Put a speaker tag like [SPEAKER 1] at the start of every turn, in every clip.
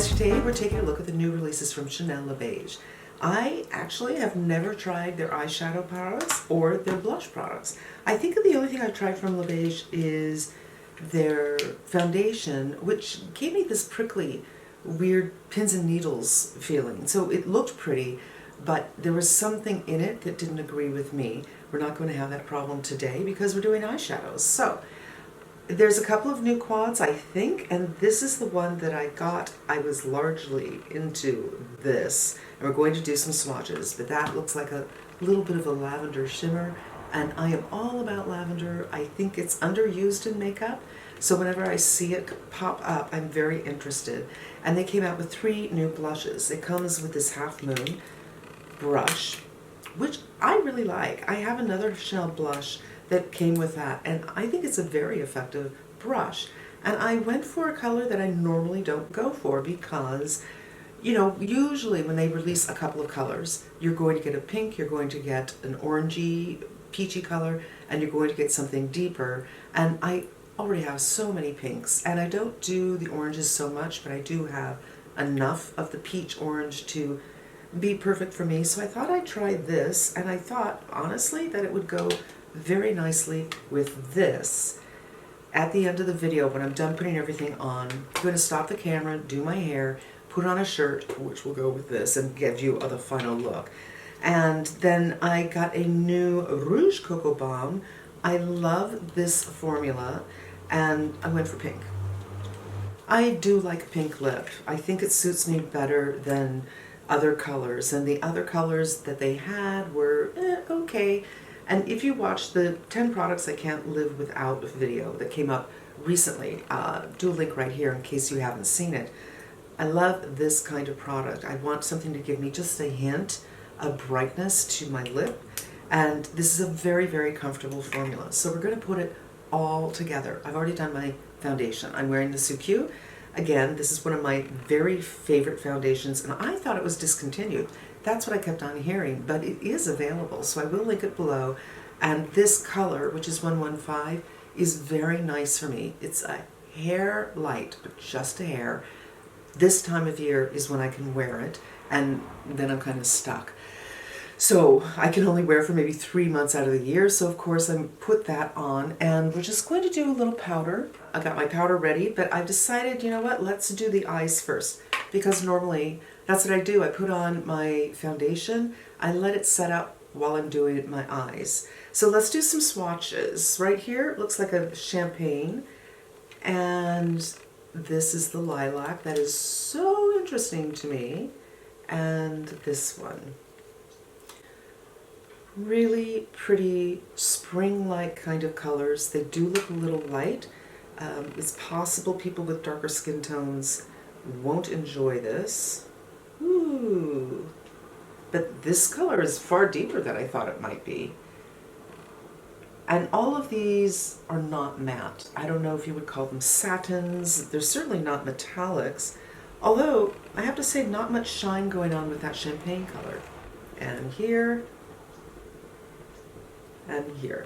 [SPEAKER 1] guys, today we're taking a look at the new releases from Chanel Les Beiges. I actually have never tried their eyeshadow products or their blush products. I think the only thing I've tried from Les Beiges is their foundation, which gave me this prickly, weird pins and needles feeling. So it looked pretty, but there was something in it that didn't agree with me. We're not going to have that problem today because we're doing eyeshadows. So there's a couple of new quads, I think, and this is the one that I got. I was largely into this, and we're going to do some swatches, but that looks like a little bit of a lavender shimmer, and I am all about lavender. I think it's underused in makeup, so whenever I see it pop up, I'm very interested. And they came out with 3 new blushes. It comes with this Half Moon brush, which I really like. I have another Chanel blush that came with that, and I think it's a very effective brush. And I went for a color that I normally don't go for because, you know, usually when they release a couple of colors, you're going to get a pink, you're going to get an orangey, peachy color, and you're going to get something deeper. And I already have so many pinks, and I don't do the oranges so much, but I do have enough of the peach orange to be perfect for me. So I thought I'd try this, and I thought, honestly, that it would go very nicely with this. At the end of the video, when I'm done putting everything on, I'm going to stop the camera, do my hair, put on a shirt, which will go with this, and give you the final look. And then I got a new Rouge Coco Baume. I love this formula, and I went for pink. I do like pink lip. I think it suits me better than other colors, and the other colors that they had were okay. And if you watch the 10 products I can't live without video that came up recently, do a link right here in case you haven't seen it. I love this kind of product. I want something to give me just a hint of brightness to my lip, and this is a very, very comfortable formula. So we're going to put it all together. I've already done my foundation. I'm wearing the Suq. Again, this is one of my very favorite foundations, and I thought it was discontinued. That's what I kept on hearing, but it is available, so I will link it below. And this color, which is 115, is very nice for me. It's a hair light, but just a hair. This time of year is when I can wear it, and then I'm kind of stuck. So I can only wear it for maybe 3 months out of the year, so of course I put that on, and we're just going to do a little powder. I got my powder ready, but I've decided, you know what, let's do the eyes first, because normally that's what I do. I put on my foundation, I let it set up while I'm doing my eyes. So let's do some swatches. Right here, it looks like a champagne, and this is the lilac. That is so interesting to me, and this one. Really pretty spring-like kind of colors. They do look a little light. It's possible people with darker skin tones won't enjoy this. Ooh. But this color is far deeper than I thought it might be. And all of these are not matte. I don't know if you would call them satins. They're certainly not metallics. Although, I have to say, not much shine going on with that champagne color. And here, and here.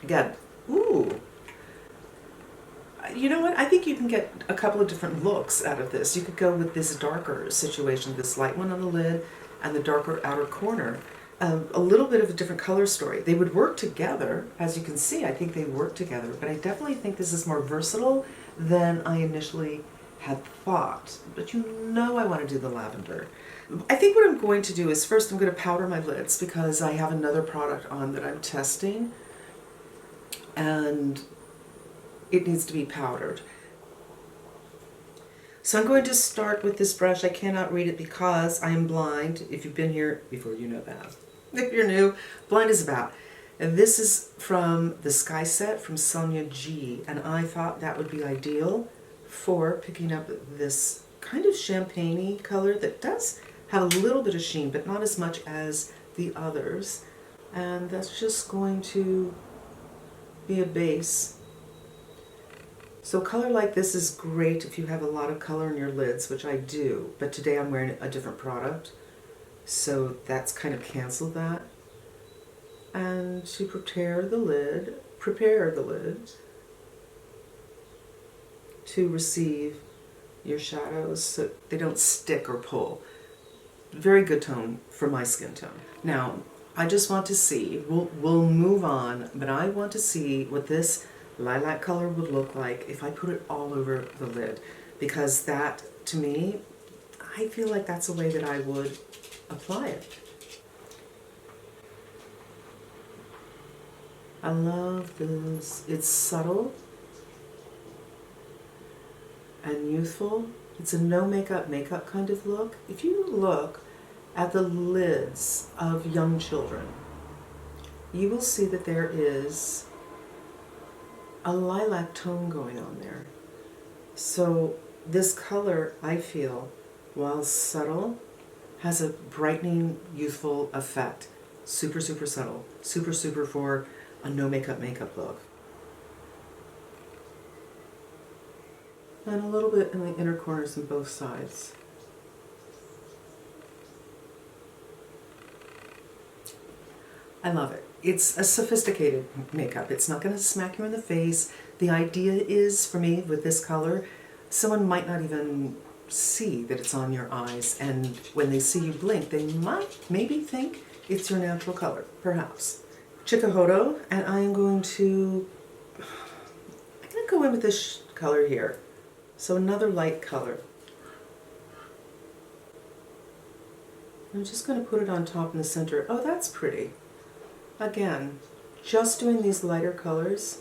[SPEAKER 1] Again, ooh. You know what? I think you can get a couple of different looks out of this. You could go with this darker situation, this light one on the lid and the darker outer corner. A little bit of a different color story. They would work together. As you can see, I think they work together, but I definitely think this is more versatile than I initially had thought. But you know I want to do the lavender. I think what I'm going to do is first I'm going to powder my lids because I have another product on that I'm testing, and it needs to be powdered. So I'm going to start with this brush. I cannot read it because I am blind. If you've been here before, you know that. If you're new, blind is about. And this is from the Sky set from Sonia G, and I thought that would be ideal for picking up this kind of champagne-y color that does have a little bit of sheen, but not as much as the others. And that's just going to be a base. So a color like this is great if you have a lot of color in your lids, which I do, but today I'm wearing a different product, so that's kind of canceled that. And to prepare the lid to receive your shadows so they don't stick or pull. Very good tone for my skin tone. Now, I just want to see, we'll move on, but I want to see what this lilac color would look like if I put it all over the lid, because that, to me, I feel like that's a way that I would apply it. I love this. It's subtle and youthful. It's a no makeup kind of look. If you look at the lids of young children, you will see that there is a lilac tone going on there. So this color, I feel, while subtle, has a brightening, youthful effect. Super, super subtle. Super, super for a no makeup look. And a little bit in the inner corners on both sides. I love it. It's a sophisticated makeup. It's not going to smack you in the face. The idea is, for me, with this color, someone might not even see that it's on your eyes, and when they see you blink, they might maybe think it's your natural color, perhaps. Hakuhodo, and I'm going to go in with this color here. So another light color. I'm just going to put it on top in the center. Oh, that's pretty. Again, just doing these lighter colors,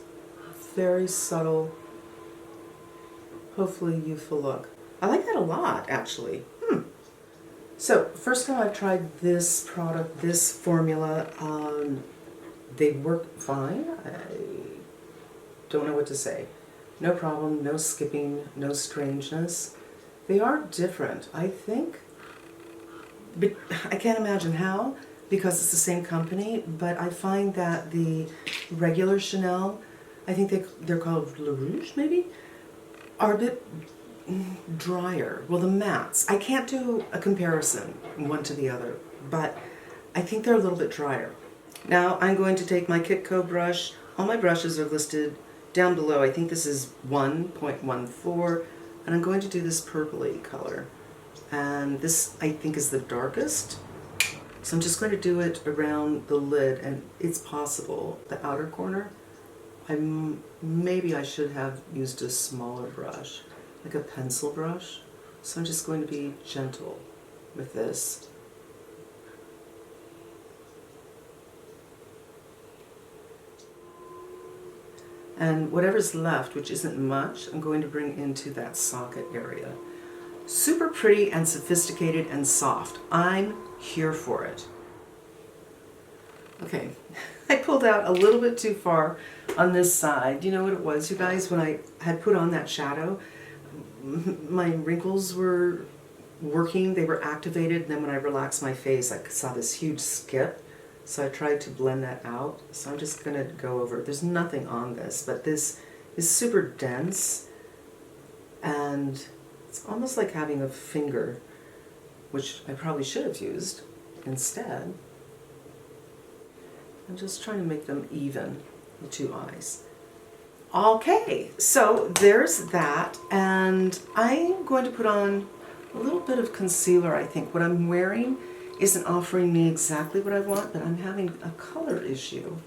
[SPEAKER 1] very subtle, hopefully youthful look. I like that a lot, actually. So, first time I've tried this product, this formula. They work fine. I don't know what to say. No problem, no skipping, no strangeness. They are different, I think. But I can't imagine how, because it's the same company, but I find that the regular Chanel, I think they're called Rouge, maybe, are a bit drier. Well, the mattes, I can't do a comparison one to the other, but I think they're a little bit drier. Now I'm going to take my Coco brush. All my brushes are listed down below. I think this is 1.14, and I'm going to do this purpley color. And this, I think, is the darkest. So I'm just going to do it around the lid, and it's possible, the outer corner, maybe I should have used a smaller brush, like a pencil brush. So I'm just going to be gentle with this. And whatever's left, which isn't much, I'm going to bring into that socket area. Super pretty and sophisticated and soft. I'm here for it. Okay, I pulled out a little bit too far on this side. You know what it was, you guys? When I had put on that shadow, my wrinkles were working, they were activated, and then when I relaxed my face, I saw this huge skip. So I tried to blend that out. So I'm just going to go over. There's nothing on this, but this is super dense, and it's almost like having a finger, which I probably should have used instead. I'm just trying to make them even, the two eyes. Okay, so there's that, and I'm going to put on a little bit of concealer, I think. What I'm wearing isn't offering me exactly what I want, but I'm having a color issue.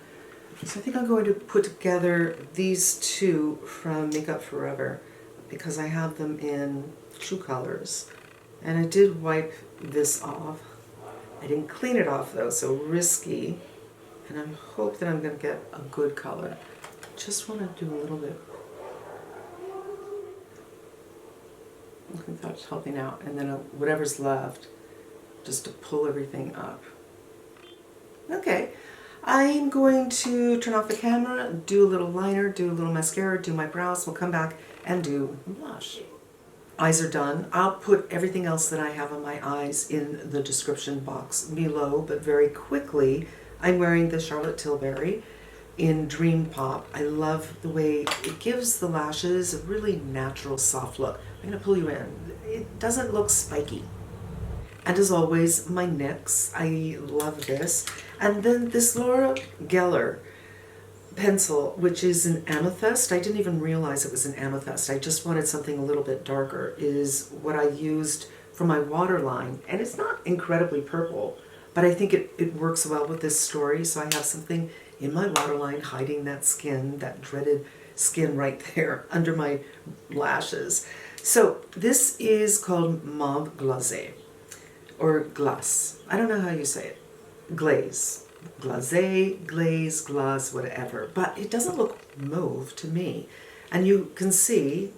[SPEAKER 1] So I think I'm going to put together these two from Makeup Forever, because I have them in two colors. And I did wipe this off. I didn't clean it off though, so risky. And I hope that I'm going to get a good color. Just want to do a little bit. I think that's helping out. And then whatever's left, just to pull everything up. Okay, I'm going to turn off the camera, do a little liner, do a little mascara, do my brows. We'll come back and do blush. Eyes are done. I'll put everything else that I have on my eyes in the description box below, but very quickly, I'm wearing the Charlotte Tilbury in Dream Pop. I love the way it gives the lashes a really natural, soft look. I'm going to pull you in. It doesn't look spiky. And as always, my NYX. I love this. And then this Laura Geller pencil, which is an amethyst. I didn't even realize it was an amethyst. I just wanted something a little bit darker, is what I used for my waterline. And it's not incredibly purple, but I think it works well with this story. So I have something in my waterline hiding that skin, that dreaded skin right there under my lashes. So this is called Mauve Glace, or Glace. I don't know how you say it. Glaze. Glaze, glaze, glace, whatever. But it doesn't look mauve to me. And you can see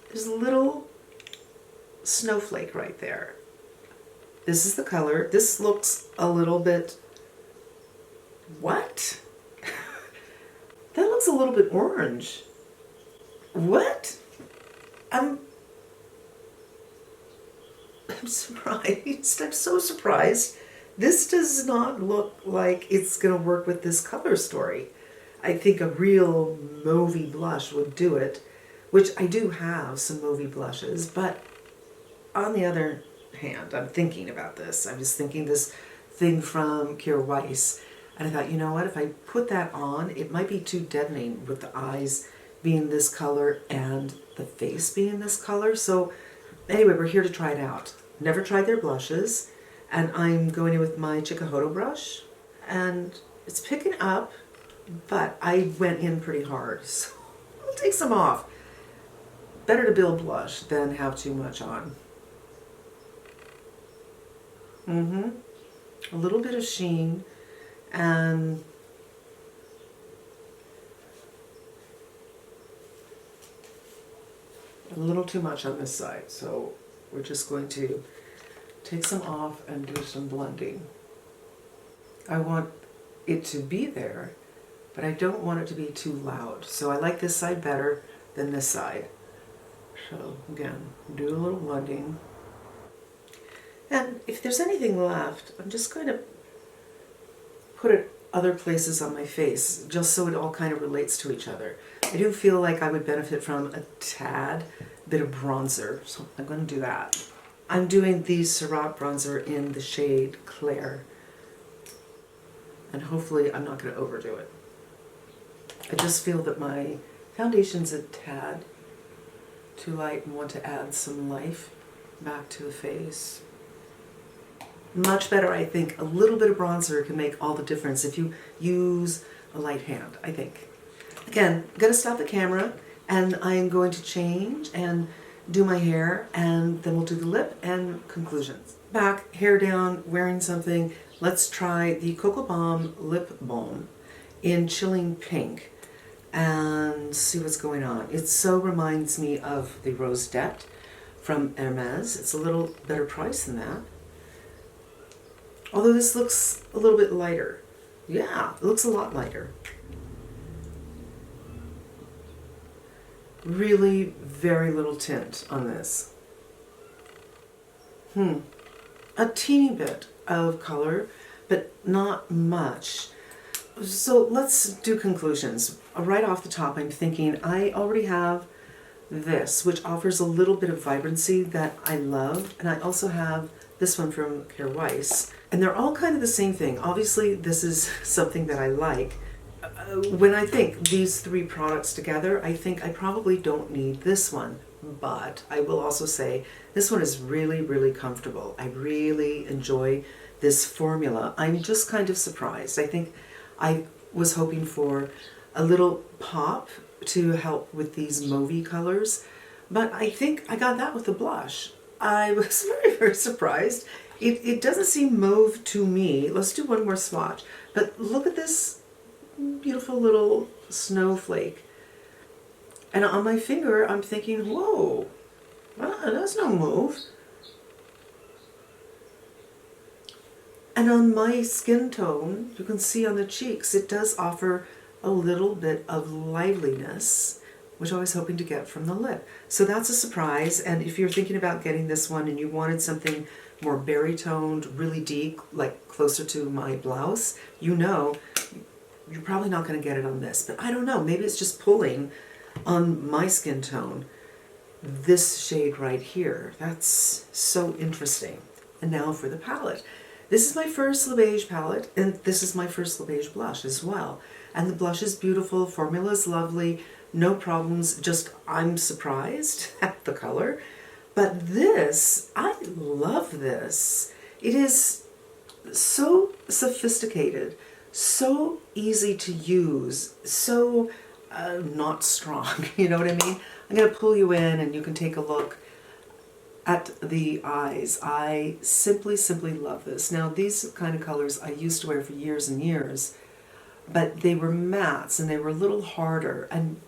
[SPEAKER 1] there's a little snowflake right there. This is the color. This looks a little bit... What? That looks a little bit orange. What? I'm surprised. I'm so surprised. This does not look like it's going to work with this color story. I think a real mauvey blush would do it, which I do have some mauvey blushes, but on the other hand, I'm thinking about this. I was thinking this thing from Kira Weiss, and I thought, you know what, if I put that on, it might be too deadening with the eyes being this color and the face being this color. So anyway, we're here to try it out. Never tried their blushes, and I'm going in with my Hakuhodo brush, and it's picking up, but I went in pretty hard, so I'll take some off. Better to build blush than have too much on. A little bit of sheen, and a little too much on this side, so we're just going to take some off and do some blending. I want it to be there, but I don't want it to be too loud. So I like this side better than this side. So again, do a little blending. And if there's anything left, I'm just going to put it other places on my face, just so it all kind of relates to each other. I do feel like I would benefit from a tad bit of bronzer, so I'm going to do that. I'm doing the Ciroc bronzer in the shade Claire, and hopefully I'm not going to overdo it. I just feel that my foundation's a tad too light and want to add some life back to the face. Much better, I think. A little bit of bronzer can make all the difference if you use a light hand, I think. Again, I'm going to stop the camera, and I am going to change and do my hair, and then we'll do the lip and conclusions. Back, hair down, wearing something. Let's try the Coco Baume Lip Balm in Chilling Pink and see what's going on. It so reminds me of the Rose d'Ette from Hermes. It's a little better price than that. Although this looks a little bit lighter. Yeah, it looks a lot lighter. Really very little tint on this. A teeny bit of color, but not much. So let's do conclusions. Right off the top, I'm thinking I already have this, which offers a little bit of vibrancy that I love, and I also have this one from Kira Weiss, and they're all kind of the same thing. Obviously, this is something that I like. When I think these three products together, I think I probably don't need this one, but I will also say this one is really, really comfortable. I really enjoy this formula. I'm just kind of surprised. I think I was hoping for a little pop to help with these mauvey colors, but I think I got that with the blush. I was very, very surprised. It doesn't seem mauve to me. Let's do one more swatch. But look at this beautiful little snowflake. And on my finger, I'm thinking, whoa, that's no mauve. And on my skin tone, you can see on the cheeks, it does offer a little bit of liveliness, which I was hoping to get from the lip. So that's a surprise. And if you're thinking about getting this one and you wanted something more berry toned, really deep, like closer to my blouse, you know, you're probably not going to get it on this. But I don't know, maybe it's just pulling on my skin tone, this shade right here. That's so interesting. And now for the palette. This is my first Les Beiges palette, and this is my first Les Beiges blush as well. And the blush is beautiful, formula is lovely, no problems, just I'm surprised at the color. But this, I love this. It is so sophisticated, so easy to use, so not strong, you know what I mean? I'm going to pull you in and you can take a look at the eyes. I simply love this. Now these kind of colors I used to wear for years and years, but they were mattes and they were a little harder. And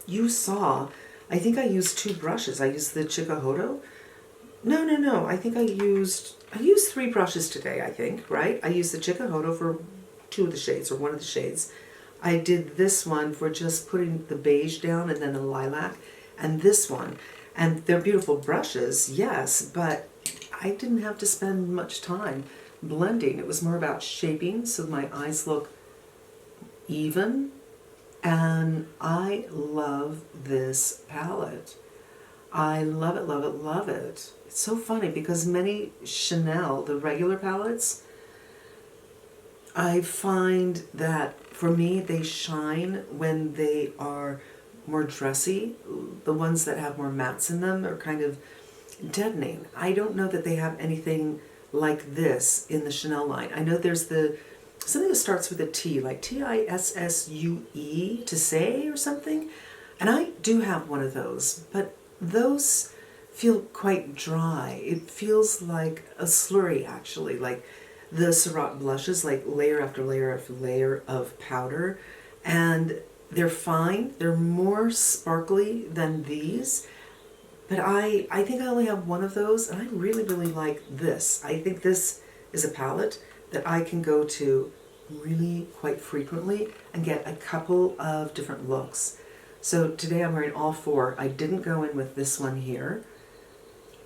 [SPEAKER 1] you saw, I think I used 2 brushes. I used the Hakuhodo. No, I think I used 3 brushes today, I think, right? I used the Hakuhodo for 2 of the shades, or 1 of the shades. I did this one for just putting the beige down and then a lilac, and this one. And they're beautiful brushes, yes, but I didn't have to spend much time blending. It was more about shaping so my eyes look even. And I love this palette. I love it, love it, love it. It's so funny because many Chanel, the regular palettes, I find that for me they shine when they are more dressy. The ones that have more mattes in them are kind of deadening. I don't know that they have anything like this in the Chanel line. I know there's something that starts with a T, like Tissue, to say or something. And I do have one of those, but those feel quite dry. It feels like a slurry, actually, like the Ciroc blushes, like layer after layer after layer of powder. And they're fine. They're more sparkly than these. But I think I only have one of those, and I really like this. I think this is a palette that I can go to really quite frequently and get a couple of different looks. So today I'm wearing all 4. I didn't go in with this one here,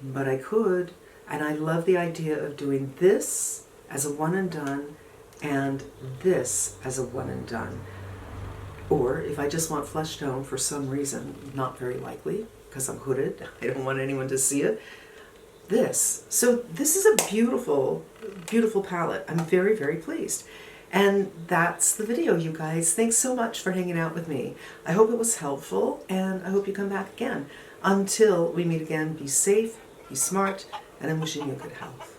[SPEAKER 1] but I could. And I love the idea of doing this as a one and done and this as a one and done. Or if I just want flesh tone for some reason, not very likely, because I'm hooded, I don't want anyone to see it, this. So this is a beautiful, beautiful palette. I'm very pleased. And that's the video, you guys. Thanks so much for hanging out with me. I hope it was helpful, and I hope you come back again. Until we meet again, be safe, be smart, and I'm wishing you good health.